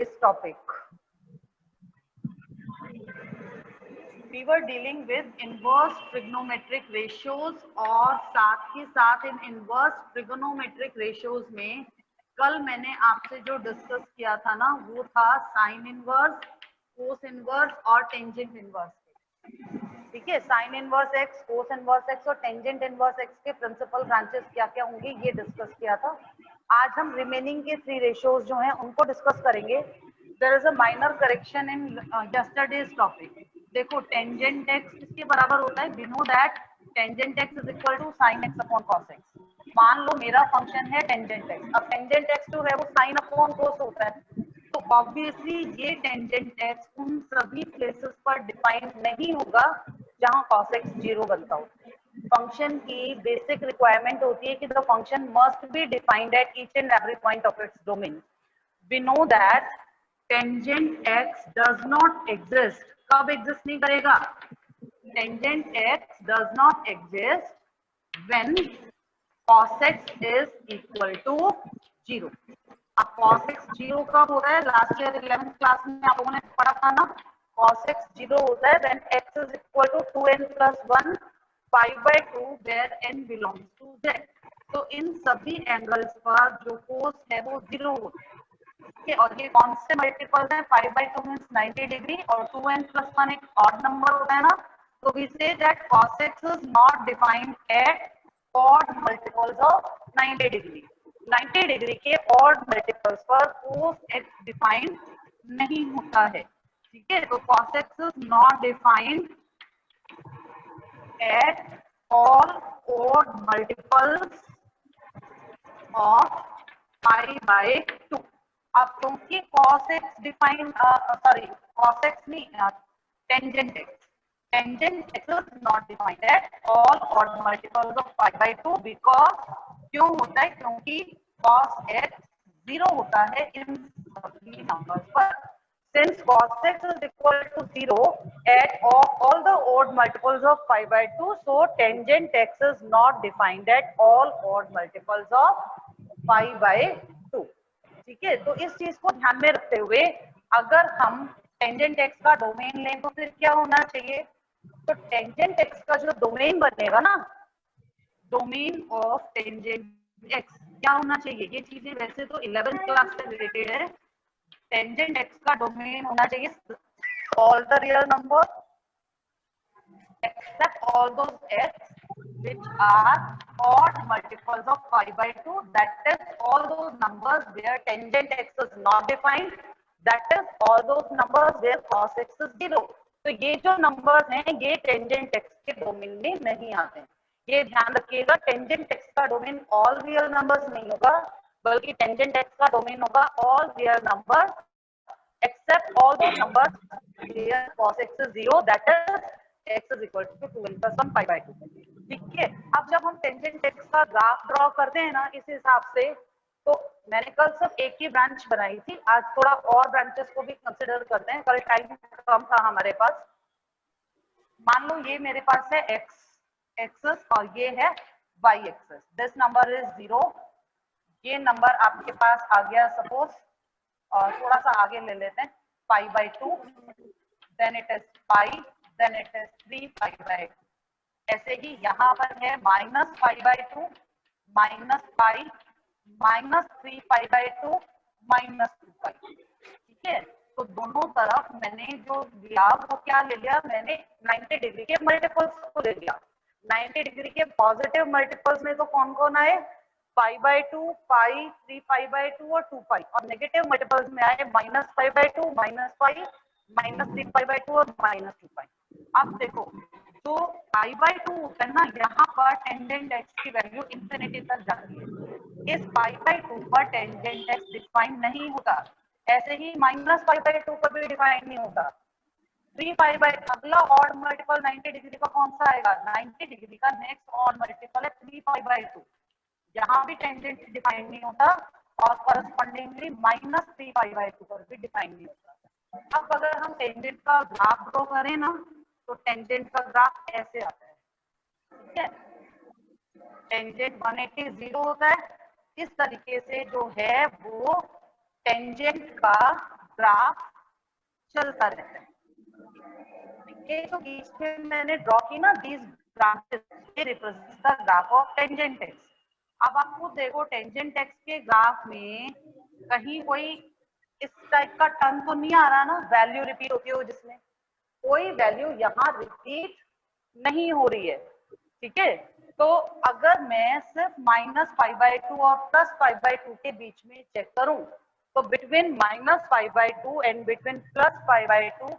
this topic. We were dealing with inverse trigonometric ratios और साथ ही साथ इन inverse trigonometric ratios में कल मैंने आपसे जो डिस्कस किया था ना वो था साइन इनवर्स, कोस इनवर्स और टेंजेंट इनवर्स। ठीक है, sine inverse x, cos inverse x और टेंजेंट इनवर्स एक्स के प्रिंसिपल ब्रांचेस क्या क्या होंगे ये डिस्कस किया था। आज हम रिमेनिंग के 3 रेशियोज जो हैं उनको डिस्कस करेंगे। There is a minor correction in yesterday's topic. देखो टेंजेंट एक्स किसके बराबर होता है? We know that tangent x is equal to sine x upon cos x. मान लो मेरा फंक्शन है टेंजेंट एक्स, अब टेंजेंट एक्स जो है वो साइन अपॉन कोस होता है, तो ऑब्वियसली ये टेंजेंट एक्स उन सभी प्लेसेस पर डिफाइन नहीं होगा जहां cos x 0 बनता हो। फंक्शन की बेसिक रिक्वायरमेंट होती है कि the function must be defined at each and every point of its domain. We know that tangent x does not exist. कब एग्जिस्ट नहीं करेगा? Tangent x does not exist when cos x is equal to 0। अब cos x 0 कब होता है? Last year 11th class में आप लोगों ने पढ़ा था ना, cos x 0 होता है when x is equal to 2n plus 1 pi by 2 where n belongs to z। तो इन सभी एंगल्स पर जो कोस है वो 0 होता है। Okay, और ये कौन से मल्टीपल्स हैं? 5 by 2 means 90 डिग्री और 2n plus 1 एक ऑड नंबर होता है ना, तो we say that cos x is not defined at odd multiples of 90 degree. 90 degree के ऑड मल्टीपल्स पर cos x डिफाइंड नहीं होता है। ठीक है, तो cos x is not defined at all odd multiples of pi by 2। अब क्योंकि cos x define cos x नहीं tangent x is not defined at all odd multiples of pi by 2 because क्यों होता है? क्योंकि cos x 0 होता है इन सभी नंबर्स पर। Since cos x is equal to 0 at all the odd multiples of pi by 2, so tangent x is not defined at all odd multiples of pi by 2। ठीक है, तो इस चीज को ध्यान में रखते हुए अगर हम टेंजेंट एक्स का डोमेन लें तो फिर क्या होना चाहिए? तो टेंजेंट एक्स का जो डोमेन बनेगा ना, डोमेन ऑफ टेंजेंट एक्स क्या होना चाहिए? ये चीजें वैसे तो 11th क्लास से रिलेटेड है। टेंजेंट एक्स का डोमेन होना चाहिए all the real number except all those x which are odd multiples of pi by 2, that is all those numbers where tangent x is not defined, that is all those numbers where cos x is 0। तो ये जो numbers हैं ये tangent x के domain में नहीं आते हैं। ये ध्यान रखिएगा, टेंजेंट x का डोमेन ऑल रियल नंबर्स नहीं होगा, बल्कि टेंजेंट x का डोमेन होगा all real numbers except all those numbers where cos x is 0, that is x is equal to 2n plus 1 pi by 2। ठीक है, अब जब हम टेंजेंट x का ग्राफ ड्रॉ करते हैं ना इस हिसाब से, तो मैंने कल सिर्फ एक ही ब्रांच बनाई थी, आज थोड़ा और ब्रांचेस को भी कंसिडर करते हैं, कल टाइम कम था हमारे पास। मान लो ये मेरे पास है x एक्सिस और ये है y axis. This number is 0, ये नंबर आपके पास आ गया सपोज, और थोड़ा सा आगे ले लेते हैं, pi by 2, then it is pi, then it is 3 pi by 2। ऐसे ही यहाँ पर है minus pi by 2, minus pi, minus 3 pi by 2, minus 2 pi. ठीक है, तो दोनों तरफ मैंने जो लिया वो क्या ले लिया? मैंने 90 डिग्री के मल्टीपल्स को ले लिया। 90 डिग्री के पॉजिटिव मल्टीपल्स में तो कौन कौन आए? पाई बाई 2, पाई, 3 पाई बाई 2 और 2 पाई। और नेगेटिव मल्टीपल्स में आए minus pi by 2, minus pi, minus 3 pi by 2 और माइनस 2 पाई। अब देखो तो पाई बाई 2 होता है ना, यहाँ पर टेंजेंट एक्स की वैल्यू इंफिनिटी तक जाती है। इस पाई बाई 2 पर टेंजेंट एक्स डिफाइन नहीं होता। ऐसे ही माइनस पाई बाई 2 पर भी डिफाइन नहीं होता। 3 पाई बाई, अगला ऑड मल्टीपल 90 डिग्री का कौन सा आएगा? 90 डिग्री का नेक्स्ट ऑड मल्टीपल है 3 पाई बाई 2, यहाँ भी टेंजेंट डिफाइन नहीं होता और करस्पॉन्डिंगली माइनस 3 पाई बाई 2 पर भी डिफाइन नहीं होता। अब अगर हम टेंजेंट का ग्राफ ड्रॉ करें ना, तो टेंजेंट का ग्राफ ऐसे आता है। ठीक है, टेंजेंट 180 0 होता है। इस तरीके से जो है वो टेंजेंट का ग्राफ चलता रहता है। ये जो बीच में मैंने ड्रॉ की ना दीज ब्रांचेस, ये represent the graph of tangent x. अब आपको देखो टेंजेंट एक्स के ग्राफ में कहीं कोई इस टाइप का टर्म तो नहीं आ रहा ना, वैल्यू रिपीट होती हो जिसमें, कोई वैल्यू यहाँ रिपीट नहीं हो रही है, ठीक है। तो अगर मैं सिर्फ -π/2 और +π/2 के बीच में चेक करूं, तो between -π/2 and between +π/2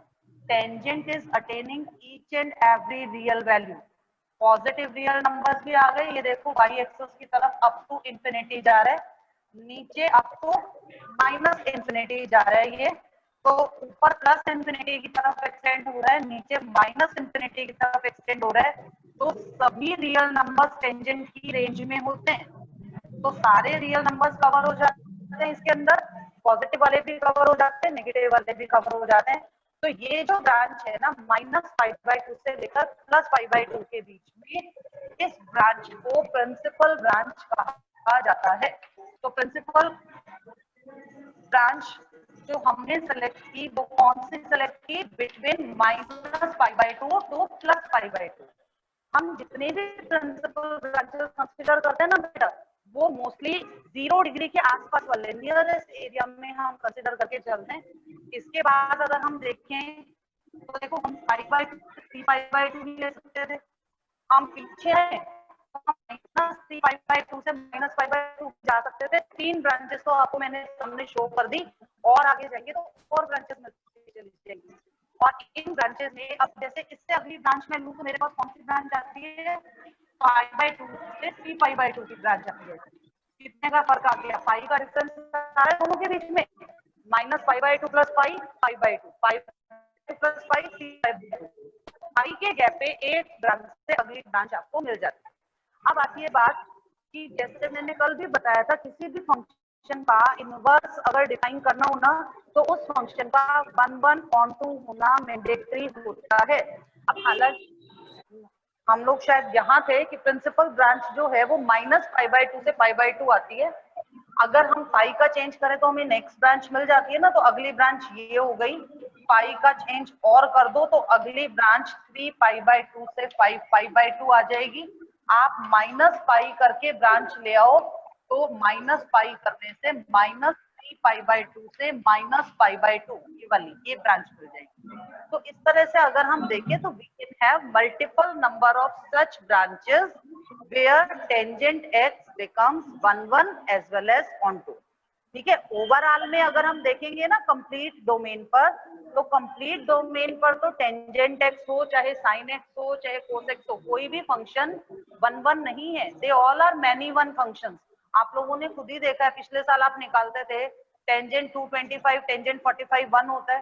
tangent is attaining each and every real value. Positive real numbers भी आ गए, ये देखो वाई एक्सिस की तरफ अप टू इंफिनिटी जा रहा है, नीचे अप टू -इंफिनिटी जा रहा है ये, तो ऊपर +इंफिनिटी की तरफ एक्सटेंड हो रहा है, नीचे -इंफिनिटी की तरफ एक्सटेंड हो रहा है। तो सभी रियल नंबर्स टेंजेंट की रेंज में होते हैं, तो सारे रियल नंबर्स कवर हो जाते हैं इसके अंदर, पॉजिटिव वाले भी कवर हो जाते हैं, नेगेटिव वाले भी कवर हो जाते हैं। तो ये जो ब्रांच है ना -π/2 से लेकर +π/2 के बीच में, इस ब्रांच को प्रिंसिपल ब्रांच कहा जाता है। तो प्रिंसिपल ब्रांच जो हमने सेलेक्ट की वो कौन सी सेलेक्ट की, बिटवीन -π/2 टू +π/2। हम जितने भी प्रिंसिपल ब्रांचेस कंसीडर करते हैं ना बेटा, वो मोस्टली 0 डिग्री के आसपास वाले नियरेस्ट एरिया में हम कंसीडर करके चलते हैं। इसके बाद अगर हम देखें तो देखो हम 5/2 3π/2 भी ले सकते थे, हम पीछे हैं -3π/2 से -π/2 जा सकते थे। 3 ब्रांचेस तो आपको मैंने सामने शो कर दी, और आगे जाएंगे तो 4 ब्रांचेस मिलती चली जाएंगी। और इन ब्रांचेस में अब जैसे इससे अगली ब्रांच में लूं तो मेरे पास कौन सी ब्रांच आती है, 5/2 से 3π/2 की ब्रांच आती है। कितने का फर्क आ गया, पाई का डिफरेंस आ रहा है दोनों के बीच में, -π/2 + π/2 5 + π 3/2। पाई के गैप पे एक ब्रांच से अगली ब्रांच आपको मिल जाती है। अब आती है बात कि जैसे मैंने कल भी बताया था, किसी भी फंक्शन का इनवर्स अगर डिफाइन करना हो ना, तो उस फंक्शन का 1/(1)(2) होना मैंडेटरी होता है। अब हालांकि हम लोग शायद यहाँ थे कि प्रिंसिपल ब्रांच जो है वो -π/2 से π/2 आती है। अगर हम पाई का चेंज करें तो हमें नेक्स्ट ब्रांच मिल जाती है ना, तो अगली ब्रांच ये हो गई। पाई का चेंज और कर दो तो अगली ब्रांच 3π/2 से 5π/2 आ जाएगी। आप -π करके ब्रांच ले आओ तो -π करने से -3π/2 से -π/2 ये वाली ये ब्रांच मिल जाएगी। तो इस तरह से अगर हम देखें तो we can have multiple number of such branches where tangent x becomes 1/1 as well as onto. ठीक है, ओवरऑल में अगर हम देखेंगे ना कंप्लीट डोमेन पर, तो कंप्लीट डोमेन पर तो टेंजेंट एक्स हो चाहे साइन एक्स हो चाहे कोस एक्स हो, कोई भी फंक्शन 1/1 नहीं है, they all are many one functions. आप लोगों ने खुद ही देखा है, पिछले साल आप निकालते थे टेंजेंट 225 टेंजेंट 45 1 होता है,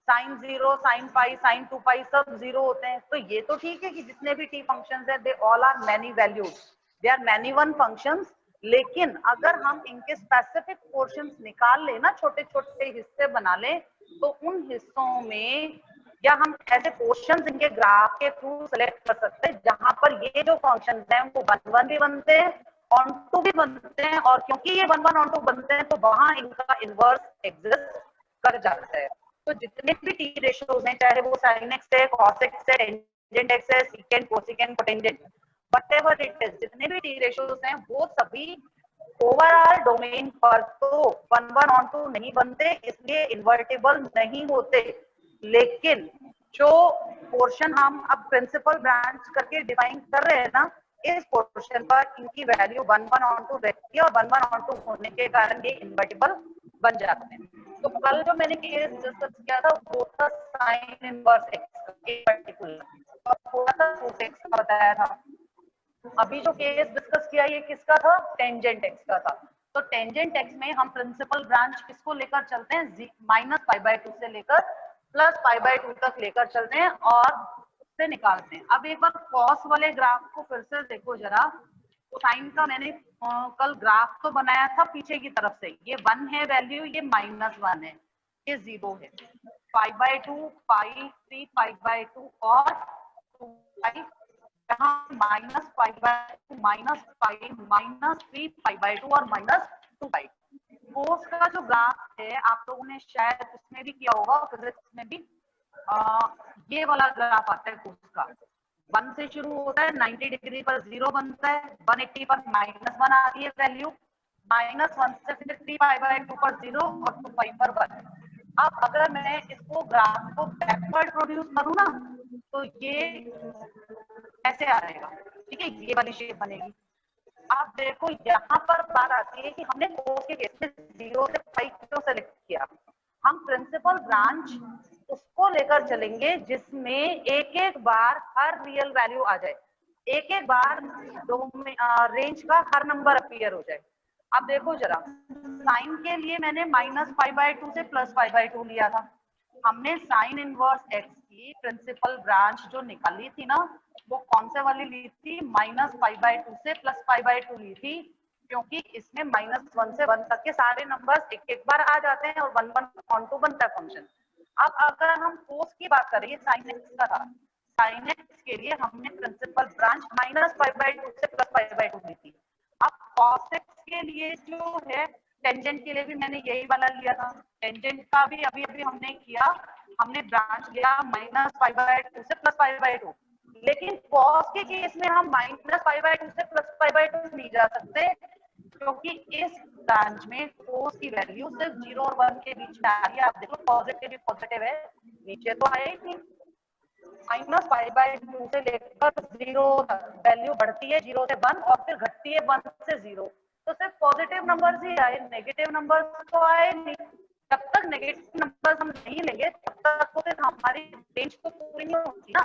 साइन 0 साइन पाई साइन 2 पाई सब 0 होते हैं। तो ये तो ठीक है कि जितने भी टी फंक्शंस है they all are many valued, they are many one functions. लेकिन अगर हम इनके स्पेसिफिक पोर्शंस निकाल ले ना, छोटे छोटे हिस्से बना ले, तो उन हिस्सों में या हम ऐसे पोर्शंस इनके ग्राफ के थ्रू सेलेक्ट कर सकते हैं जहां पर ये जो फंक्शंस हैं वो 1/1 भी बनते हैं, ऑनटू भी बनते हैं, और क्योंकि ये 1/1 ऑनटू बनते हैं तो वहां इनका इनवर्स एग्जिस्ट कर जाता है। तो जितने भी टी रेशियोज हैं, चाहे वो साइन एक्स है, कॉस एक्स है, टेंजेंट एक्स है, secant cosecant cotangent, whatever it is, जितने भी टी रेशियोज हैं वो सभी ओवरऑल डोमेन पर तो 1/1 ऑनटू नहीं बनते, इसलिए इन्वर्टिबल नहीं होते। लेकिन जो पोर्शन हम अब प्रिंसिपल ब्रांच करके डिफाइन कर रहे हैं ना, इस पोर्शन पर इनकी वैल्यू 1/1 ऑनटू रहती है, और 1/1 ऑनटू होने के कारण ये इन्वर्टिबल बन जाते हैं। तो कल जो मैंने केस डिस्कस किया था वो था साइन इनवर्स एक्स पर्टिकुलर, और थोड़ा सा कोस एक्स का बताया था। अभी जो केस डिस्कस किया ये किसका था, टेंजेंट एक्स का था। तो टेंजेंट एक्स में हम प्रिंसिपल ब्रांच किसको लेकर चलते हैं, -π/2 से लेकर +π/2 तक लेकर चलते हैं और उससे निकालते हैं। अब एक बार कॉस वाले ग्राफ को फिर से देखो जरा, तो साइन का मैंने कल ग्राफ तो बनाया था पीछे की तरफ से, ये 1 है वैल्यू, ये -1 है, ये 0 है, π/2 पाई 3π/2 और 2π, यहाँ -π/2 -π -3π/2 और -2π। कोस का जो ग्राफ है आप लोगों ने शायद उसमें भी किया होगा, फिजिक्स में भी ये वाला ग्राफ आता है कोस का। 1 से शुरू होता है, 90 डिग्री पर 0 बनता है, 180 पर -1 आती है वैल्यू, -1 से फिर 3π/2 पर 0 और 2π पर 1। अब अगर मैं इसको ग्राफ को बैकवर्ड प्रोड्यूस करूँ ना तो ये ऐसे आ जाएगा, ठीक है, ये वाली शेप बनेगी। आप देखो यहाँ पर बात आती है कि हमने कोस के केस में 0 से पाई क्यों सेलेक्ट किया। हम प्रिंसिपल ब्रांच उसको लेकर चलेंगे जिसमें एक एक बार हर रियल वैल्यू आ जाए, एक एक बार रेंज का हर नंबर अपीयर हो जाए। अब देखो जरा, साइन के लिए मैंने -π/2 से +π/2 लिया था। हमने साइन इनवर्स एक्स की प्रिंसिपल ब्रांच जो निकाली थी ना, वो कौन से वाली ली थी, -π/2 से +π/2 ली थी, क्योंकि इसमें -1 से 1 तक के सारे नंबर्स एक एक बार आ जाते हैं और 1 ऑन टू बनता है फंक्शन। अब अगर हम कोस की बात करें, साइन एक्स का था, साइन एक्स के लिए हमने प्रिंसिपल ब्रांच -π/2 से +π/2 ली थी। अब कॉस एक्स के लिए जो है, टेंजेंट के लिए भी मैंने यही वाला लिया था, टेंजेंट का भी अभी अभी हमने किया, हमने ब्रांच लिया -π/2 से +π/2। लेकिन कॉस के केस में हम -π/2 से +π/2 नहीं जा सकते, क्योंकि इस ब्रांच में कोस की वैल्यू सिर्फ 0 और 1 के बीच में आ रही है। आप देखो पॉजिटिव ही पॉजिटिव है, नीचे तो आए ही -π/2 से लेकर 0 तक वैल्यू बढ़ती है 0 से 1 और फिर घटती है 1 से 0। तो सिर्फ पॉजिटिव नंबर्स ही आए, नेगेटिव नंबर्स तो आए नहीं। जब तक नेगेटिव नंबर्स हम नहीं लेंगे तब तक तो फिर हमारी रेंज तो पूरी नहीं होगी ना।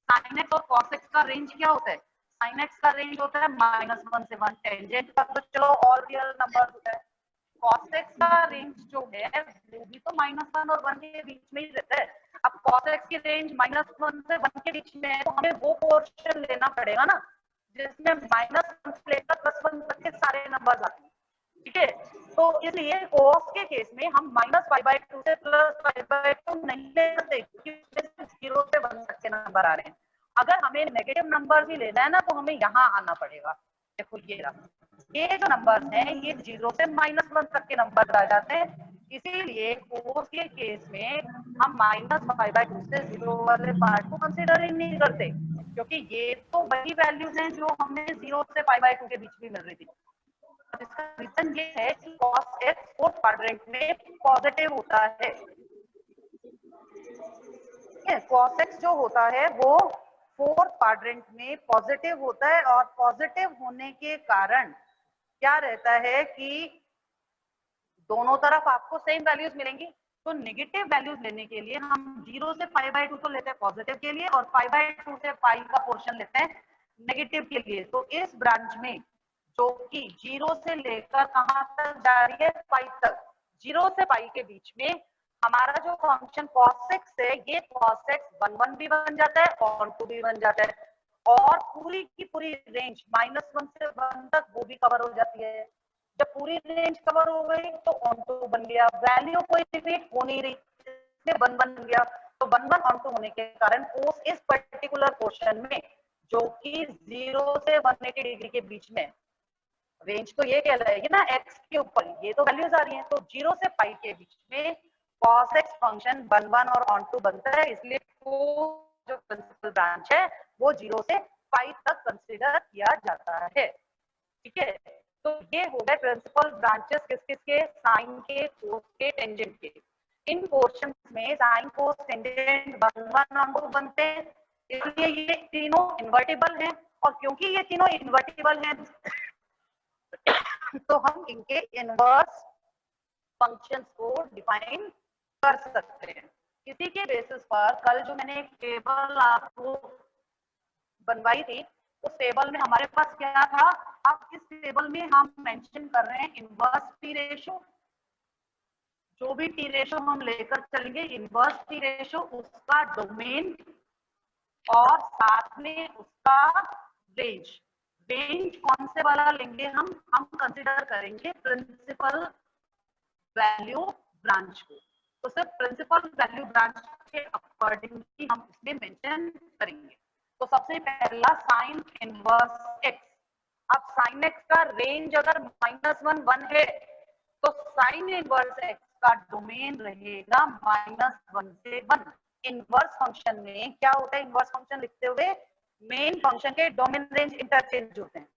साइन एक्स और कॉस एक्स का रेंज क्या होता है, साइन एक्स का रेंज होता है -1 से 1, टेंजेंट का तो चलो ऑल रियल नंबर होता है, कॉस एक्स का रेंज जो है वो भी तो -1 और 1 के बीच में ही रहता है। अब कॉस एक्स की रेंज -1 से 1 के बीच में है, तो हमें वो पोर्शन लेना पड़ेगा ना जिसमें -1 से लेकर +1 तक के सारे नंबर आते हैं, ठीक है। तो इसलिए कॉस के केस में हम -π/2 से +π/2 नहीं ले सकते, क्योंकि 0 से 1 तक के नंबर आ रहे हैं। अगर हमें नेगेटिव नंबर भी लेना है ना तो हमें यहाँ आना पड़ेगा। देखो ये जो नंबर हैं ये 0 से -1 तक के नंबर आ जाते हैं, इसीलिए कोस के केस में हम -π/2 से 0 वाले पार्ट को कंसिडर ही नहीं करते, क्योंकि ये तो वही वैल्यूज हैं जो हमें 0 से π/2 के बीच में मिल रही थी। इसका रीजन ये है कि cos x फोर्थ क्वाड्रेंट में पॉजिटिव होता है। cos x जो होता है वो फोर्थ क्वाड्रेंट में पॉजिटिव होता है, और पॉजिटिव होने के कारण क्या रहता है कि दोनों तरफ आपको सेम वैल्यूज मिलेंगी। तो नेगेटिव वैल्यूज लेने के लिए हम 0 से π/2 तो लेते हैं पॉजिटिव के लिए, और π/2 से पाई का पोर्शन लेते हैं नेगेटिव के लिए। तो इस ब्रांच में जो कि 0 से लेकर कहां तक जा रही है, पाई तक, 0 से पाई के बीच में हमारा जो फंक्शन cos x है, ये cos x 1 भी बन जाता है और 2 भी बन जाता है, और पूरी की पूरी रेंज -1 से 1 तक वो भी कवर हो जाती है। जब पूरी रेंज कवर हो गई तो ऑन2 बन गया, वैल्यू कोई रिपीट हो नहीं रही, इसलिए 1 बन गया। तो 1 ऑन2 होने के कारण कोस इस पर्टिकुलर पोर्शन में जो कि 0 से 180 डिग्री के बीच में, रेंज तो ये कहलाएगी ना एक्स के ऊपर, ये तो वैल्यूज आ रही हैं, तो 0 से पाई के बीच में cos x फंक्शन 1 और ऑन2 बनता है, इसलिए जो प्रिंसिपल ब्रांच है वो 0 से पाई तक कंसीडर किया जाता है, ठीक है। तो ये हो गए प्रिंसिपल ब्रांचेस किस किस के, साइन के, कोस के, टेंजेंट के। इन पोर्शन में साइन, कोस, टेंजेंट 1 और 2 बनते हैं, इसलिए ये तीनों इन्वर्टिबल हैं, और क्योंकि ये तीनों इन्वर्टिबल हैं तो हम इनके इनवर्स फंक्शंस को डिफाइन कर सकते हैं। इसी के बेसिस पर कल जो मैंने एक टेबल आपको बनवाई थी, उस टेबल में हमारे पास क्या था, अब इस टेबल में हम मेंशन कर रहे हैं इनवर्स टी रेशो। जो भी टी रेशो हम लेकर चलेंगे, इनवर्स टी रेशो, उसका डोमेन और साथ में उसका रेंज। रेंज कौन से वाला लेंगे, हम कंसीडर करेंगे प्रिंसिपल वैल्यू ब्रांच को। तो सिर्फ प्रिंसिपल वैल्यू ब्रांच के अकॉर्डिंगली हम इसमें मेंशन करेंगे। तो सबसे पहला साइन इनवर्स एक्स। अब साइन एक्स का रेंज अगर -1 1 है तो साइन इनवर्स एक्स का डोमेन रहेगा -1 से 1। इनवर्स फंक्शन में क्या होता है, इनवर्स फंक्शन लिखते हुए मेन फंक्शन के डोमेन रेंज इंटरचेंज होते हैं।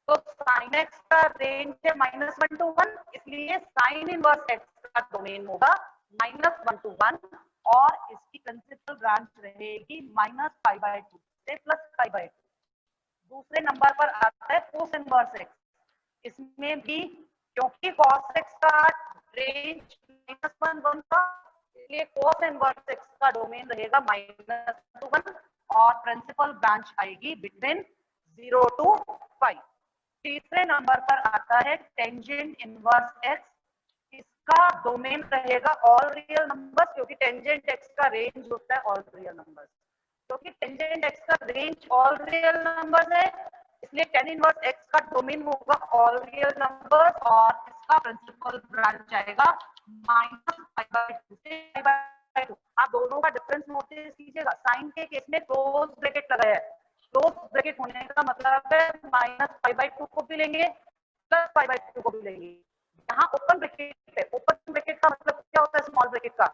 तो साइन एक्स का रेंज है -1 to 1, इसलिए साइन इनवर्स एक्स का डोमेन होगा -1 to 1 और इसकी प्रिंसिपल ब्रांच रहेगी -π/2 से +π/2। दूसरे नंबर पर आता है कोस इनवर्स एक्स। इसमें भी क्योंकि cos x का रेंज -1 था, इसलिए cos इनवर्स x का डोमेन रहेगा -1 और प्रिंसिपल ब्रांच आएगी बिटवीन 0 to π। तीसरे नंबर पर आता है टेंजेंट इनवर्स x। इसका डोमेन रहेगा ऑल रियल नंबर्स, क्योंकि टेंजेंट x का रेंज होता है ऑल रियल नंबर्स। क्योंकि टेंजेंट x का रेंज ऑल रियल नंबर्स है, इसलिए tan इनवर्स x का डोमेन होगा ऑल रियल नंबर्स और इसका प्रिंसिपल ब्रांच आएगा -π/2 से π/2। आप दोनों का डिफरेंस नोटिस कीजिएगा। साइन के केस में क्लोज ब्रैकेट लगाया है, क्लोज ब्रैकेट होने का मतलब है -π/2 को भी लेंगे +π/2 को भी लेंगे। यहाँ ओपन ब्रैकेट है, ओपन ब्रैकेट का मतलब क्या होता है स्मॉल ब्रैकेट का,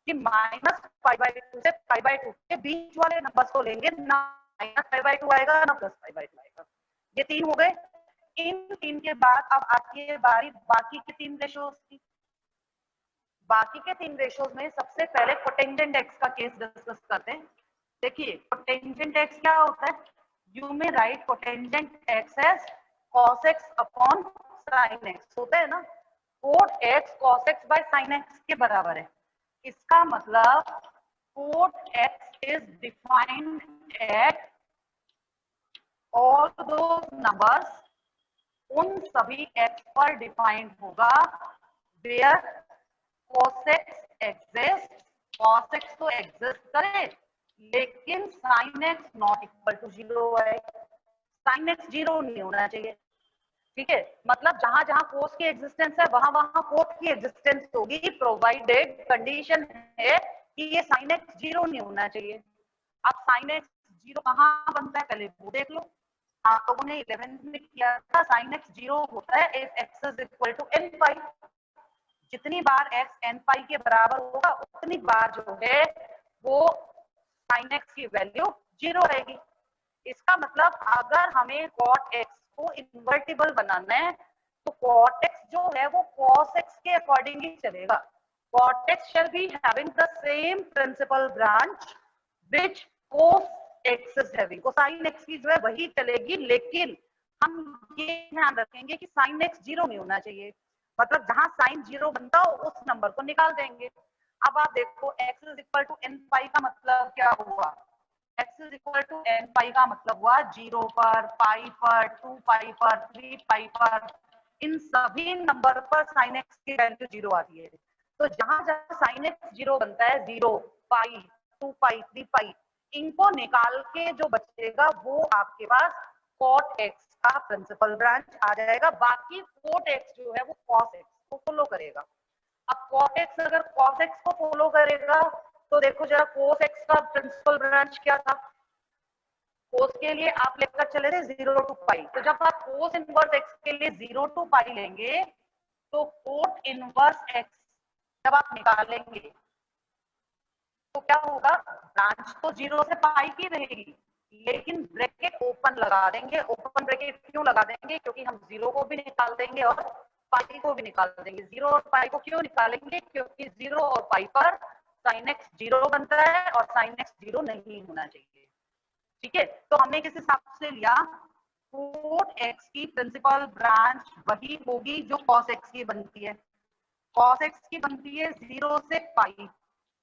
कि -π/2 से π/2 के बीच वाले नंबर्स को लेंगे, ना -π/2 आएगा ना +π/2 आएगा। ये तीन हो गए। इन तीन के बाद अब आती है बारी बाकी के तीन रेशोज की। बाकी के तीन रेशोज में सबसे पहले कोटेंजेंट एक्स का केस डिस्कस करते हैं। देखिए कोटेंजेंट एक्स क्या होता है, you may write cotangent x as cos x upon sin x होता है ना। Cot x cos x by sin x के बराबर है। इसका मतलब cot x is defined at all those numbers, उन सभी x पर डिफाइंड होगा where cos x exist. cos x तो एग्जिस्ट करे लेकिन sin x not equal to 0 है। sin x 0 नहीं होना चाहिए, ठीक है। मतलब जहां जहां कोस की एग्जिस्टेंस है वहां वहां कोट की एग्जिस्टेंस होगी, प्रोवाइडेड कंडीशन है कि ये sin x 0 नहीं होना चाहिए। अब sin x 0 कहां बनता है पहले वो देख लो। आप लोगों ने 11th में किया था, sin x 0 होता है if x is equal to n π। जितनी बार x n π के बराबर होगा उतनी बार जो है वो sin x की वैल्यू 0 रहेगी। इसका मतलब अगर हमें cot x को इन्वर्टिबल बनाना है तो cot x जो है वो cos x के अकॉर्डिंग ही चलेगा। cot x shall be having the same principal branch which cos x is having। cosine x की जो है वही चलेगी, लेकिन हम ये ध्यान रखेंगे कि sin x 0 नहीं होना चाहिए। मतलब जहां sin 0 बनता हो उस नंबर को निकाल देंगे। अब आप देखो x is equal to n π का मतलब क्या हुआ, x is equal to n π का मतलब हुआ 0 पर, पाई पर, 2 पाई पर, 3 पाई पर, इन सभी नंबर पर sin x की वैल्यू 0 आती है। तो जहां जहां sin x 0 बनता है, 0, पाई, 2 पाई, 3 पाई, इनको निकाल के जो बचेगा वो आपके पास cot x का प्रिंसिपल ब्रांच आ जाएगा। बाकी cot x जो है वो cos x को फॉलो करेगा। अब cot x अगर cos x को फॉलो करेगा तो देखो जरा cos x का प्रिंसिपल ब्रांच क्या था। cos के लिए आप लेकर चले थे 0 to π, तो जब आप cos इनवर्स x के लिए 0 to π लेंगे तो cot इनवर्स x जब आप निकालेंगे तो क्या होगा, ब्रांच तो 0 से π की रहेगी लेकिन ब्रैकेट ओपन लगा देंगे। ओपन ब्रैकेट क्यों लगा देंगे, क्योंकि हम 0 को भी निकाल देंगे और π को भी निकाल देंगे। 0 और π को क्यों निकालेंगे, क्योंकि 0 और π पर sin x 0 बनता है और sin x 0 नहीं होना चाहिए, ठीक है। तो हमने किस हिसाब से लिया, cot x की प्रिंसिपल ब्रांच वही होगी जो cos x की बनती है। cos x की बनती है 0 से π,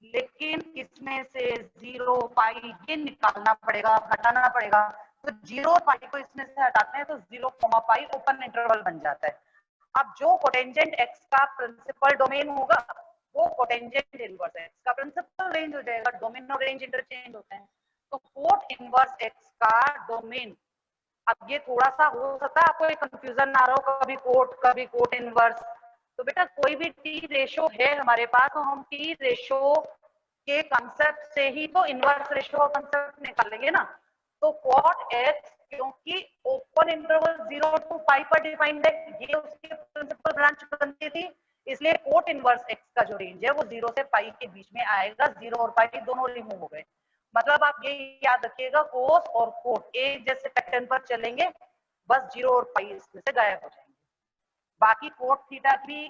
लेकिन इसमें से 0 π ये निकालना पड़ेगा, हटाना पड़ेगा। तो 0 और π को इसमें से हटाते हैं तो 0, π ओपन इंटरवल बन जाता है। अब जो कोटेंजेंट x का प्रिंसिपल डोमेन होगा वो कोटेंजेंट इनवर्स x का प्रिंसिपल रेंज हो जाएगा। डोमेन और रेंज इंटरचेंज होते हैं। तो कोट इनवर्स x का डोमेन, अब ये थोड़ा सा हो सकता है आपको कंफ्यूजन ना रहो, कभी कोट इनवर्स। तो बेटा कोई भी टी रेशो है हमारे पास तो हम टी रेशो के कंसेप्ट से ही तो इनवर्स रेशो का कंसेप्ट निकालेंगे ना। तो cot x क्योंकि ओपन इंटरवल 0 to π पर डिफाइंड है, ये उसकी प्रिंसिपल ब्रांच बनती थी, इसलिए कोट इनवर्स x का जो रेंज है वो 0 से पाई के बीच में आएगा। 0 और पाई दोनों रिमूव हो गए। मतलब आप ये याद रखिएगा, कोस और कोट एक जैसे पैटर्न पर चलेंगे, बस 0 और पाई इसमें से गायब हो जाएंगे। बाकी कोट थीटा की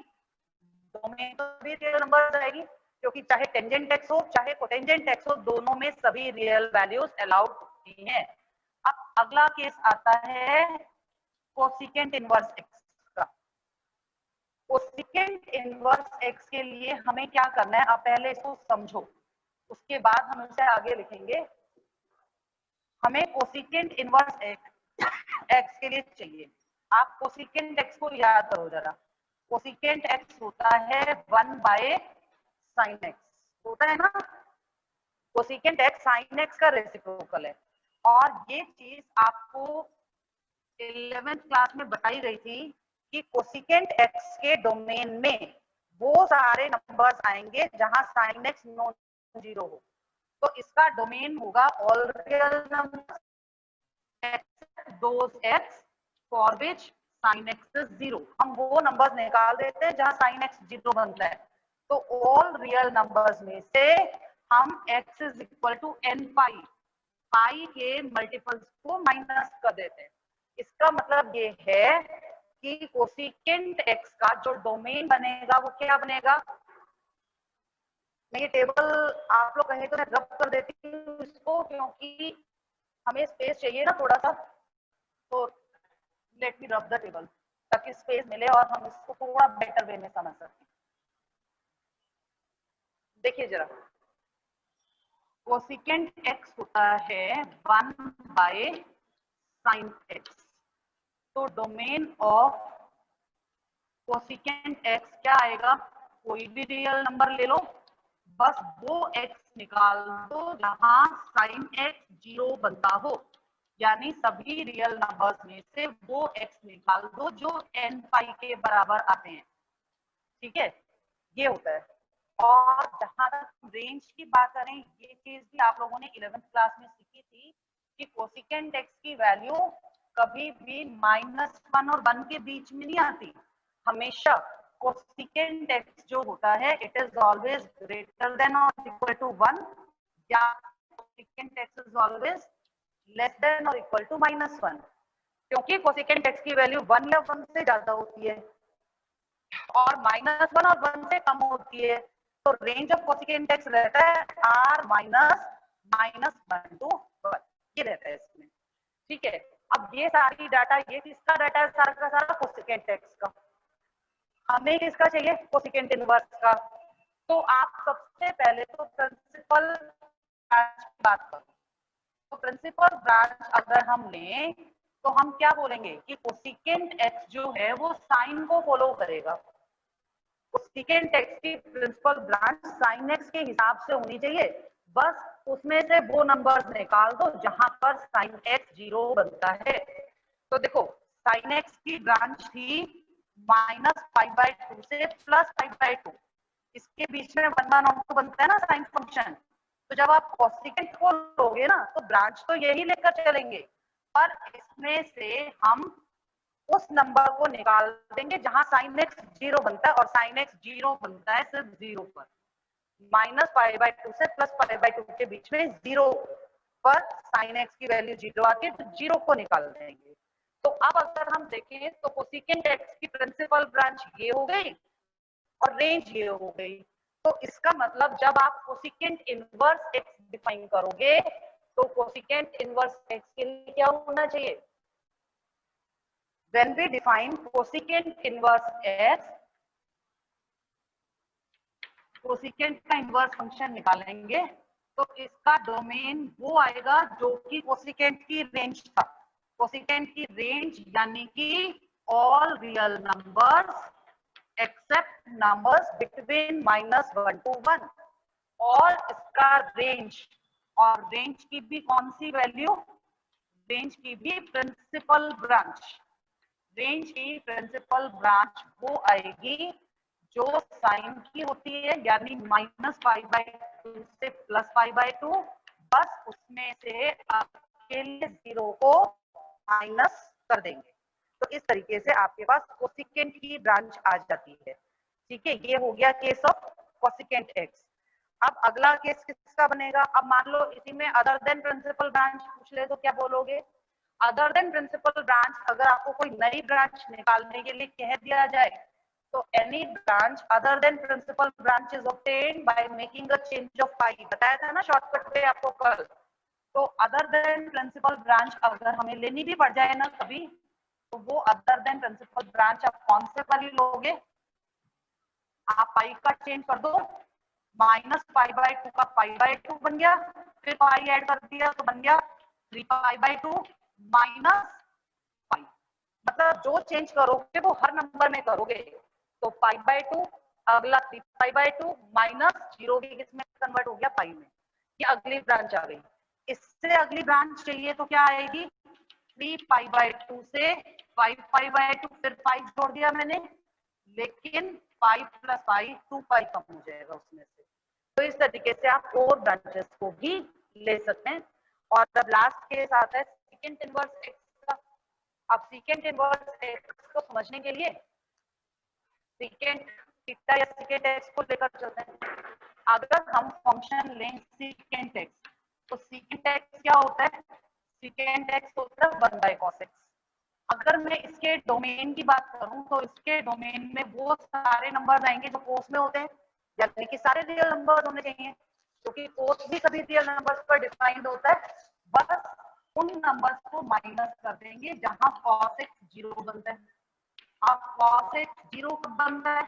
डोमेन तो भी रियल नंबर आएगी, क्योंकि चाहे टेंजेंट एक्स हो चाहे कोटेंजेंट एक्स हो, दोनों में सभी रियल वैल्यूज अलाउड होती हैं। अब अगला केस आता है कोसिकेंट इनवर्स एक्स का। कोसिकेंट इनवर्स एक्स के लिए हमें क्या करना है, आप पहले इसको समझो, उसके बाद हम इसे आगे लिखेंगे। हमें कोसिकेंट इनवर्स एक्स के लिए चाहिए। आप कोसिकेंट एक्स को याद करो जरा। कोसिकेंट एक्स होता है 1 बाय साइन एक्स, होता है ना। कोसिकेंट एक्स साइन एक्स का रेसिप्रोकल है। और ये चीज आपको 11th क्लास में बताई गई थी कि कोसिकेंट एक्स के डोमेन में वो सारे नंबर्स आएंगे जहां साइन एक्स नॉन जीरो हो। तो इसका डोमेन होगा all real numbers except those x for which sin x is 0। हम वो नंबर्स निकाल देते हैं जहां sin x 0 बनता है। तो ऑल रियल नंबर्स में से हम x is equal to n pi, pi के मल्टीपल्स को माइनस कर देते हैं। इसका मतलब ये है कि कोसिकेंट x का जो डोमेन बनेगा वो क्या बनेगा। मैं ये टेबल आप लोग कहें तो मैं रब कर देती हूँ इसको, क्योंकि हमें स्पेस चाहिए ना थोड़ा सा, तो लेट मी रब द टेबल ताकि स्पेस मिले और हम इसको थोड़ा बेटर वे में समझ सकें। देखिए जरा, कोसिकेंट एक्स होता है 1 बाय साइन एक्स। तो डोमेन ऑफ कोसिकेंट एक्स क्या आएगा, कोई भी रियल नंबर ले लो, बस वो एक्स निकाल दो जहां साइन एक्स 0 बनता हो। यानी सभी रियल नंबर्स में से वो एक्स निकाल दो जो n पाई के बराबर आते हैं। ठीक है, ये होता है। और जहां तक रेंज की बात करें, ये चीज भी आप लोगों ने 11th क्लास में सीखी थी कि कोसिकेंट एक्स की वैल्यू कभी भी -1 और 1 के बीच में नहीं आती। हमेशा कोसिकेंट एक्स जो होता है it is always greater than और इक्वल टू 1, या cosecant x is always less than और इक्वल टू -1। क्योंकि कोसिकेंट एक्स की वैल्यू 1 या 1 से ज्यादा होती है और -1 और 1 से कम होती है, तो रेंज ऑफ कोसिकेंट एक्स रहता है r -1 to 1, ये रहता है इसमें। ठीक है, अब ये सारी डाटा, ये किसका डाटा है, सारा का सारा कोसिकेंट एक्स का। हमें किसका चाहिए, कोसिकेंट इनवर्स का। तो आप सबसे पहले तो प्रिंसिपल ब्रांच की बात करो। तो प्रिंसिपल ब्रांच अगर हम लें तो हम क्या बोलेंगे कि कोसिकेंट एक्स जो है वो साइन को फॉलो करेगा। कोसिकेंट एक्स की प्रिंसिपल ब्रांच साइन एक्स के हिसाब से होनी चाहिए, बस उसमें से वो नंबर्स निकाल दो जहां पर साइन एक्स 0 बनता है। तो देखो, साइन एक्स की ब्रांच थी -5/2 से +5/2, इसके बीच में 1/2 बनता है ना साइन फंक्शन। तो जब आप कोसिकेंट को लोगे ना तो ब्रांच तो यही लेकर चलेंगे, पर इसमें से हम उस नंबर को निकाल देंगे जहां साइन एक्स 0 बनता है, और साइन एक्स 0 बनता है सिर्फ 0 पर। -5/2 से +5/2 के बीच में 0 पर साइन एक्स की वैल्यू 0 आती है, तो 0 को निकाल देंगे। तो अब अगर हम देखें तो कोसिकेंट एक्स की प्रिंसिपल ब्रांच ये हो गई और रेंज ये हो गई। तो इसका मतलब जब आप कोसिकेंट इनवर्स एक्स डिफाइन करोगे तो कोसिकेंट इनवर्स एक्स के लिए क्या होना चाहिए, when we define cosecant inverse x, cosecant का इनवर्स फंक्शन निकालेंगे तो इसका डोमेन वो आएगा जो कि कोसिकेंट की रेंज था। कोसिकेंट की रेंज यानी कि all real numbers accept numbers between -1 to 1। और इसका रेंज, और रेंज की भी कौन सी वैल्यू, रेंज की भी प्रिंसिपल ब्रांच। रेंज की प्रिंसिपल ब्रांच वो आएगी जो साइन की होती है, यानी -5/2 से +5/2, बस उसमें से अकेले 0 को माइनस कर देंगे। तो इस तरीके से आपके पास कोसिकेंट की ब्रांच आ जाती है। ठीक है, ये हो गया केस ऑफ कोसिकेंट एक्स। अब अगला केस किसका बनेगा? अब मान लो इसी में अदर देन प्रिंसिपल ब्रांच पूछ ले तो क्या बोलोगे? अदर देन प्रिंसिपल ब्रांच, अगर आपको कोई नई ब्रांच निकालने के लिए कह दिया जाए तो any branch other than principal branch is obtained by making a change of pi. बताया था ना शॉर्टकट पे आपको कल। तो अदर देन प्रिंसिपल ब्रांच अगर हमें लेनी भी पड़ जाए ना कभी, तो वो अदर देन प्रिंसिपल ब्रांच आप कौन से वाली लोगे? आप पाई का चेंज कर दो, माइनस पाई बाय 2 का पाई बाय 2 बन गया, फिर पाई ऐड कर दिया तो बन गया 3 पाई बाय 2 माइनस पाई। मतलब जो चेंज करोगे वो हर नंबर में करोगे। तो पाई बाय 2, अगला 3 पाई बाय 2 माइनस 0 भी किसमें कन्वर्ट हो गया? पाई में। ये अगली ब्रांच आ गई। इससे अगली ब्रांच चाहिए तो क्या आएगी? 3 पाई बाय 2 से 5 पाई बाय 2, फिर पाई जोड़ दिया मैंने, लेकिन पाई प्लस पाई 2 पाई कम हो जाएगा उसमें से। तो इस तरीके से आप और ब्रांचेस को भी ले सकते हैं। और अब लास्ट केस आता है सेकेंड इनवर्स एक्स का। अब सेकेंड इनवर्स एक्स को समझने के लिए सेकेंड थीटा या सेकेंड एक्स को लेकर चलते हैं। अगर हम फंक्शन लें सेकेंड एक्स, तो सेकेंड एक्स क्या होता है? सेकेंड एक्स होता है 1 बाय कॉस एक्स। अगर मैं इसके डोमेन की बात करूं तो इसके डोमेन में वो सारे नंबर आएंगे जो कोस में होते हैं, यानी कि सारे रियल नंबर होने चाहिए, क्योंकि कोस भी सभी रियल नंबर्स पर डिफाइंड होता है। बस उन नंबर्स को माइनस कर देंगे जहां कॉस एक्स 0 बनता है। अब cos x 0 कब बनता है?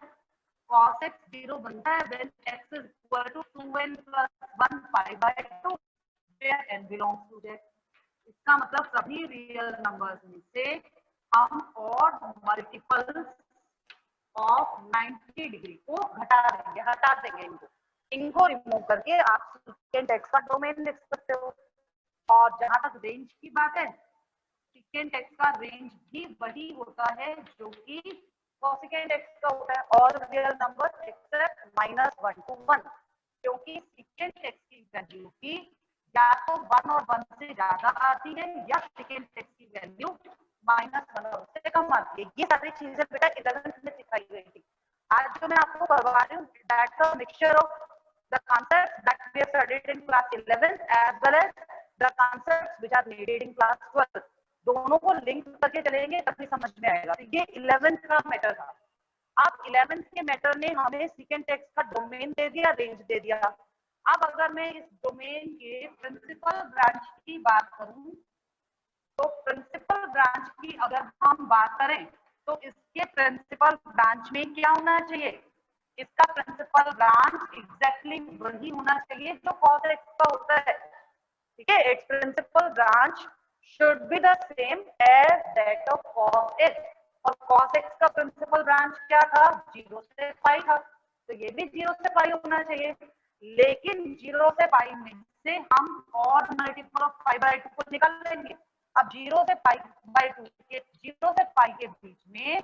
cos x 0 बनता है when x is equal to 2n plus 1 pi by 2 where n belongs to z। इसका मतलब सभी रियल नंबर्स में से हम ऑड मल्टीपल्स ऑफ 90 डिग्री को घटा देंगे, हटा देंगे इनको रिमूव करके आप सेकेंड एक्स का डोमेन लिख सकते हो। और जहां तक रेंज की बात है, सेकेंड एक्स का रेंज भी वही होता है जो कि कोसेकेंड एक्स का होता है, और रियल नंबर एक्सेप्ट -1 to 1, क्योंकि सेकेंड एक्स की वैल्यू की या तो 1 और 1 से ज्यादा आती है या सेकेंड एक्स की वैल्यू -1 और उससे कम आती है। ये सारी चीजें बेटा 11th में सिखाई गई थी। आज जो मैं आपको करवा रही हूँ that's a mixture of the concepts that we have studied in class 11 as well as the concepts which are needed in class 12। दोनों को लिंक करके चलेंगे तभी समझ में आएगा। तो ये 11th का मैटर था। अब 11th के मैटर ने हमें सेकेंड एक्स का डोमेन दे दिया, रेंज दे दिया। अब अगर मैं इस डोमेन के प्रिंसिपल ब्रांच की बात करूं, तो प्रिंसिपल ब्रांच की अगर हम बात करें तो इसके प्रिंसिपल ब्रांच में क्या होना चाहिए? इसका प्रिंसिपल ब्रांच एग्जैक्टली वही होना चाहिए जो cos x का होता है। ठीक है, it's principal branch should be the same as that of cos x। और cos x का प्रिंसिपल ब्रांच क्या था? 0 से पाई था, तो ये भी 0 से पाई होना चाहिए। लेकिन 0 से पाई में से हम और मल्टीपल ऑफ पाई बाय 2 को निकाल लेंगे। अब 0 से पाई बाय 2 के 0 से पाई के बीच में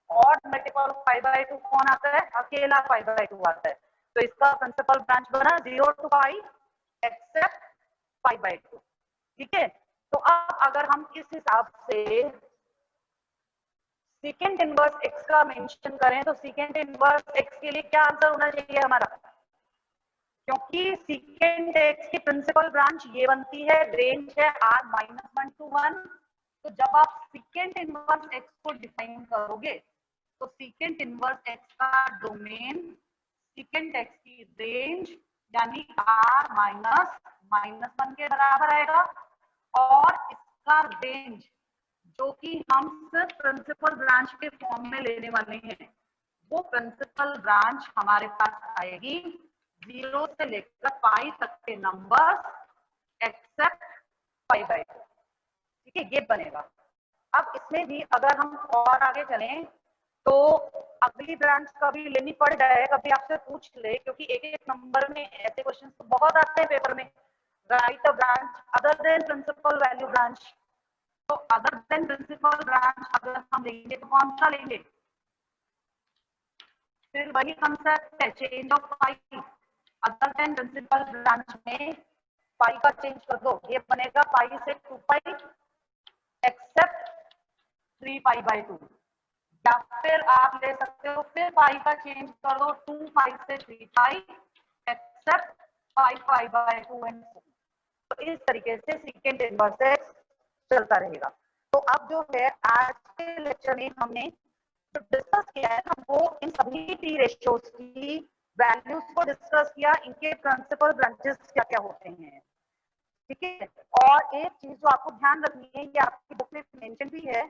और मल्टीपल ऑफ पाई बाय 2 कौन आता है? अकेला पाई बाय 2 आता है। तो इसका प्रिंसिपल ब्रांच बना 0 to pi except pi by 2। ठीक है, तो अब अगर हम इस हिसाब से सेकेंड इनवर्स एक्स का मेंशन करें तो सेकेंड इनवर्स एक्स के लिए क्या आंसर होना चाहिए हमारा? क्योंकि सेकेंड एक्स की प्रिंसिपल ब्रांच ये बनती है, रेंज है r-1 to 1। तो जब आप सेकेंड इनवर्स एक्स को डिफाइन करोगे तो सेकेंड इनवर्स एक्स का डोमेन सेकेंड एक्स की रेंज यानी r-1 के बराबर आएगा। और इसका रेंज जो कि हम सिर्फ प्रिंसिपल ब्रांच के फॉर्म में लेने वाले हैं, वो प्रिंसिपल ब्रांच हमारे पास आएगी 0 से लेकर पाई तक के नंबर एक्सेप्ट पाई बाय 2। ठीक है, ये बनेगा। अब इसमें भी अगर हम और आगे चलें तो अगली ब्रांच कभी लेनी पड़ जाए, कभी आपसे पूछ ले, क्योंकि एक एक नंबर में ऐसे क्वेश्चन तो बहुत आते हैं पेपर में। Write a branch other than principal value branch. तो अदर देन प्रिंसिपल ब्रांच अगर हम लेंगे तो कौन सा लेंगे? फिर वही कंसेप्ट है, change of pi. Other than principal branch में पाई का चेंज कर दो, ये बनेगा पाई से 2 पाई एक्सेप्ट 3 पाई बाय 2। या फिर आप ले सकते हो फिर 5 का चेंज कर दो, 2 5 से 3 5 एक्सेप्ट 5 5 बाय 2 एंड 4। तो इस तरीके से सेकेंड इनवर्स एक्स चलता रहेगा। तो अब जो है आज के लेक्चर में हमने जो डिस्कस किया है ना, वो इन सभी टी रेशियोज की वैल्यूज को डिस्कस किया, इनके प्रिंसिपल ब्रांचेस क्या क्या होते हैं, ठीक है। और एक चीज जो आपको ध्यान रखनी है, ये आपकी बुक में मेंशन भी है,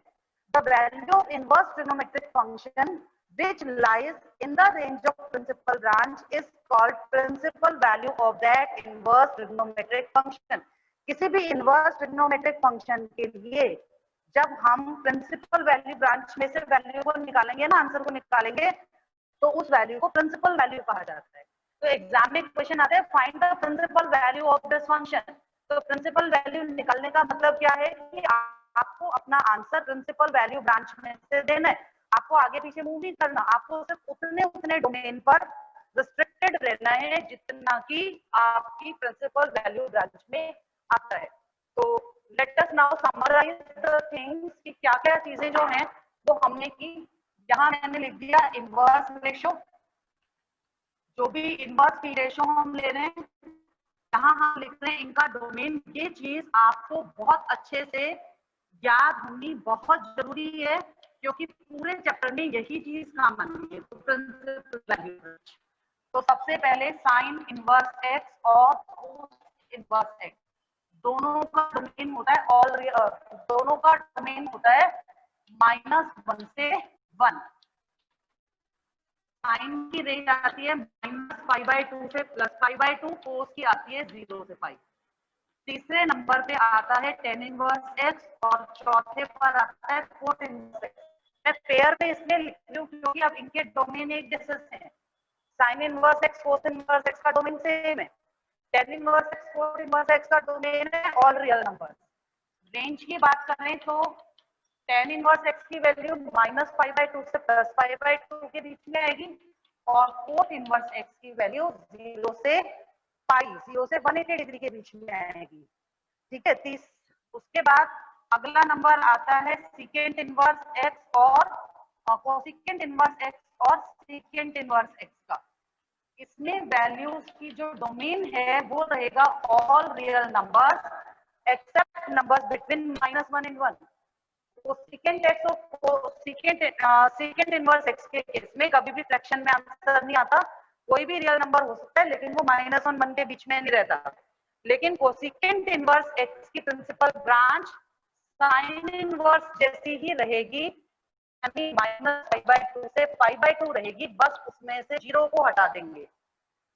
the value of inverse trigonometric function which lies in the range of principal branch is called principal value of that inverse trigonometric function। किसी भी इनवर्स ट्रिग्नोमेट्रिक फंक्शन के लिए जब हम प्रिंसिपल वैल्यू ब्रांच में से वैल्यू को निकालेंगे ना, आंसर को निकालेंगे, तो उस वैल्यू को प्रिंसिपल वैल्यू कहा जाता है। तो एग्जाम में क्वेश्चन आता है find the principal value of this function. तो प्रिंसिपल वैल्यू निकालने का मतलब क्या है कि आपको अपना आंसर प्रिंसिपल वैल्यू ब्रांच में से देना है, आपको आगे पीछे मूव नहीं करना, आपको सिर्फ उतने डोमेन पर रिस्ट्रिक्टेड रहना है जितना कि आपकी प्रिंसिपल वैल्यू ब्रांच में आता है। तो let us now summarise the things कि क्या क्या चीजें जो हैं वो हमने की। यहाँ मैंने लिख दिया इनवर्स रेशो, जो भी इनवर्स की रेशो हम ले रहे हैं यहाँ हम लिख रहे हैं इनका डोमेन। ये चीज आपको बहुत अच्छे से याद होनी बहुत जरूरी है, क्योंकि पूरे चैप्टर में यही चीज काम आनी है। तो प्रिंसिपल वैल्यू, तो सबसे पहले साइन इनवर्स एक्स और कोस इनवर्स एक्स दोनों का डोमेन होता है दोनों का डोमेन होता है -1 से 1। साइन की रेंज आती है -π/2 से +π/2, कोस की आती है 0 से 5। तीसरे नंबर पे आता है tan इनवर्स एक्स और चौथे पर आता है कोस इनवर्स एक्स। मैं पेयर में इसलिए लिख रही हूँ क्योंकि अब इनके डोमेन एक जैसे हैं। Sign inverse x cos inverse x का डोमेन सेम है, tan inverse x cos inverse x का डोमेन है ऑल रियल नंबर। रेंज की बात करें तो tan इनवर्स एक्स की वैल्यू -π/2 से +π/2 के बीच में आएगी और कोस इनवर्स एक्स की वैल्यू 0 से 180 डिग्री के बीच में आएगी, ठीक है। उसके बाद अगला नंबर आता है सीकेंट इनवर्स एक्स और कोसिकेंट इनवर्स एक्स और सीकेंट इनवर्स एक्स का। इसमें वैल्यूज की जो डोमेन है वो रहेगा all real numbers accept numbers between -1 and 1। तो सेकेंड एक्स और सेकेंड इनवर्स एक्स के केस में कभी भी फ्रैक्शन में आंसर नहीं आता, कोई भी रियल नंबर हो सकता है लेकिन वो -1 1 के बीच में नहीं रहता। लेकिन कोसिकेंट इनवर्स एक्स की प्रिंसिपल ब्रांच साइन इनवर्स जैसी ही रहेगी, यानी -π/2 से π/2 रहेगी, बस उसमें से 0 को हटा देंगे,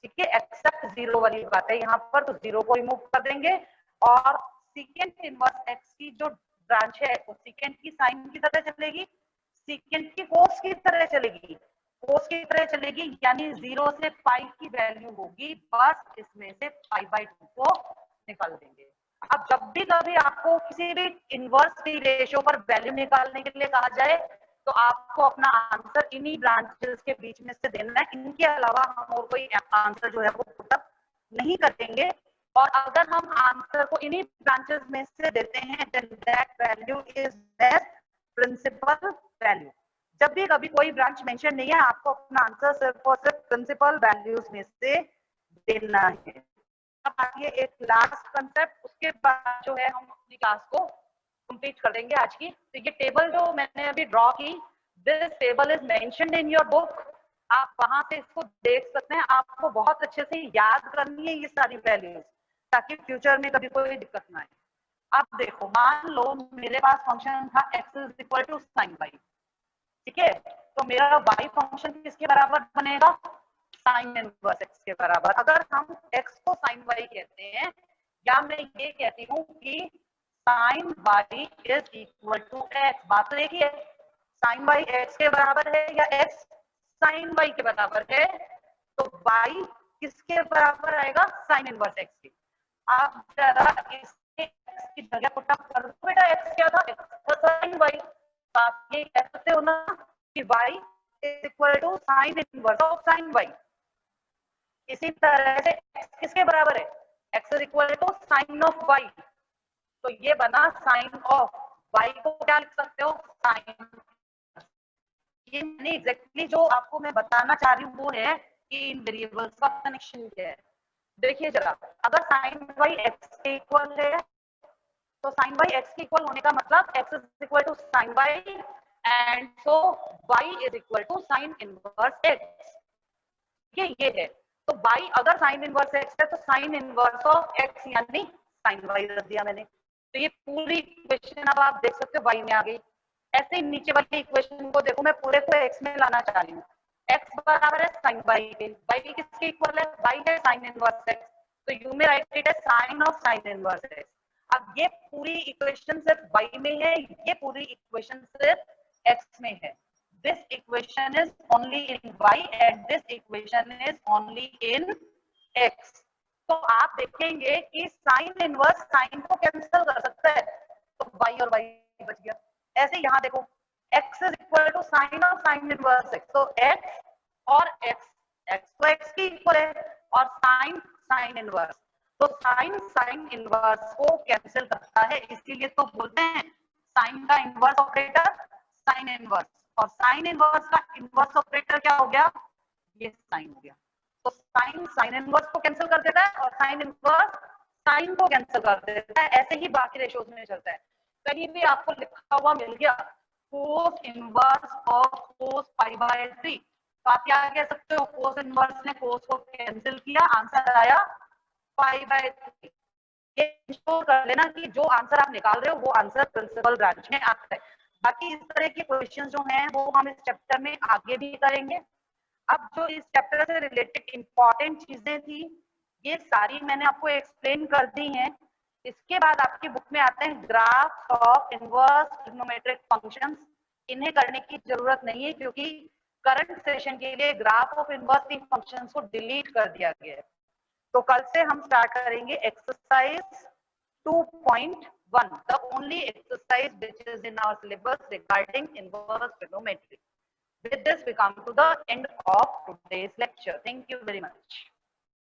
ठीक है। एक्सेप्ट 0 वाली बात है यहाँ पर, तो 0 को रिमूव कर देंगे और सीकेंट इनवर्स एक्स की जो ब्रांच है वो सीकेंट की साइन की तरह चलेगी, सीकेंट की कोस की तरह चलेगी, कोस की तरह चलेगी, यानी 0 से पाई की वैल्यू होगी, बस इसमें से π/2 को निकाल देंगे। अब जब भी कभी आपको किसी भी इनवर्स की रेशियो पर वैल्यू निकालने के लिए कहा जाए तो आपको अपना आंसर इन्हीं ब्रांचेस के बीच में से देना है, इनके अलावा हम और कोई आंसर जो है वो पुटअप नहीं करेंगे। और अगर हम आंसर को इन्हीं ब्रांचेस में से देते हैं then that value is principal value. जब भी कभी कोई ब्रांच मेंशन नहीं है, आपको अपना आंसर सिर्फ और सिर्फ प्रिंसिपल वैल्यूज में से देना है। अब आइए एक लास्ट कंसेप्ट, उसके बाद जो है हम अपनी क्लास को कंप्लीट कर देंगे आज की। तो ये टेबल जो मैंने अभी ड्रॉ की, this table is mentioned in your book, आप वहां से इसको देख सकते हैं। आपको बहुत अच्छे से याद करनी है ये सारी वैल्यूज, ताकि फ्यूचर में कभी कोई दिक्कत ना आए। अब देखो, मान लो मेरे पास फंक्शन था x is equal to sine y, ठीक है। तो मेरा y फंक्शन किसके बराबर बनेगा? साइन इनवर्स x के बराबर। अगर हम x को साइन y कहते हैं, या मैं ये कहती हूँ कि sine y is equal to x, बात तो एक ही है, साइन y x के बराबर है या x साइन y के बराबर है, तो y किसके बराबर आएगा? साइन इनवर्स x के। आप जरा इसके x की जगह पुट अप कर दो बेटा, x क्या था? x sine y। आप ये कह सकते हो ना कि y is equal to sine inverse of sine y। इसी तरह से x किसके बराबर है? x is equal to sine of y। तो ये बना साइन ऑफ y को क्या लिख सकते हो? साइन। ये मैंने एग्जैक्टली जो आपको मैं बताना चाह रही हूँ वो है कि इन वेरिएबल्स का कनेक्शन क्या है। देखिए जरा, अगर साइन बाई एक्स के इक्वल है तो साइन बाई एक्स के इक्वल होने का मतलब x is equal to sine y and so y is equal to sine inverse x. ये है, तो बाई अगर साइन इनवर्स एक्स है तो साइन इनवर्स ऑफ एक्स यानी साइन वाई रख दिया मैंने। तो ये पूरी इक्वेशन अब आप देख सकते हो वाई में आ गई। ऐसे ही नीचे वाली इक्वेशन को देखो, मैं पूरे को एक्स में लाना चाह रही हूँ। एक्स बराबर है साइन बाई के, बाई किसके इक्वल है, बाई है साइन इनवर्स एक्स, तो यू में राइट इट है sine of sine inverse x. अब ये पूरी इक्वेशन सिर्फ वाई में है, ये पूरी इक्वेशन सिर्फ एक्स में है। This equation is only in y and this equation is only in x. तो आप देखेंगे कि साइन इनवर्स साइन को कैंसिल कर सकता है, तो y और y बच गया। ऐसे यहाँ देखो, x is equal to sine of sine inverse x, तो x और x तो x की इक्वल है और साइन साइन इनवर्स, तो साइन साइन इनवर्स को कैंसिल करता है, इसीलिए तो बोलते हैं साइन का इनवर्स ऑपरेटर साइन इनवर्स, और साइन इनवर्स का इनवर्स ऑपरेटर क्या हो गया, ये साइन हो गया। तो साइन साइन इनवर्स को कैंसिल कर देता है और साइन इनवर्स साइन को कैंसिल कर देता है। ऐसे ही बाकी रेशियोज में चलता है। कहीं भी आपको लिखा हुआ मिल गया cos inverse of cos pi by 3, तो आप क्या कह सकते हो, कोस इनवर्स ने कोस को कैंसिल किया, आंसर आया पाई बाय 3। ये इंश्योर कर लेना कि जो आंसर आप निकाल रहे हो वो आंसर प्रिंसिपल ब्रांच में आता है। बाकी इस तरह के क्वेश्चंस जो हैं वो हम इस चैप्टर में आगे भी करेंगे। अब जो इस चैप्टर से रिलेटेड इंपॉर्टेंट चीजें थी ये सारी मैंने आपको एक्सप्लेन कर दी हैं। इसके बाद आपकी बुक में आते हैं graph of inverse trigonometric functions. इन्हें करने की जरूरत नहीं है क्योंकि करंट सेशन के लिए ग्राफ ऑफ इनवर्स की फंक्शंस को डिलीट कर दिया गया है। तो कल से हम स्टार्ट करेंगे exercise 2.1, the only exercise which is in our syllabus regarding inverse trigonometry. With this we come to the end of today's lecture. Thank you very much.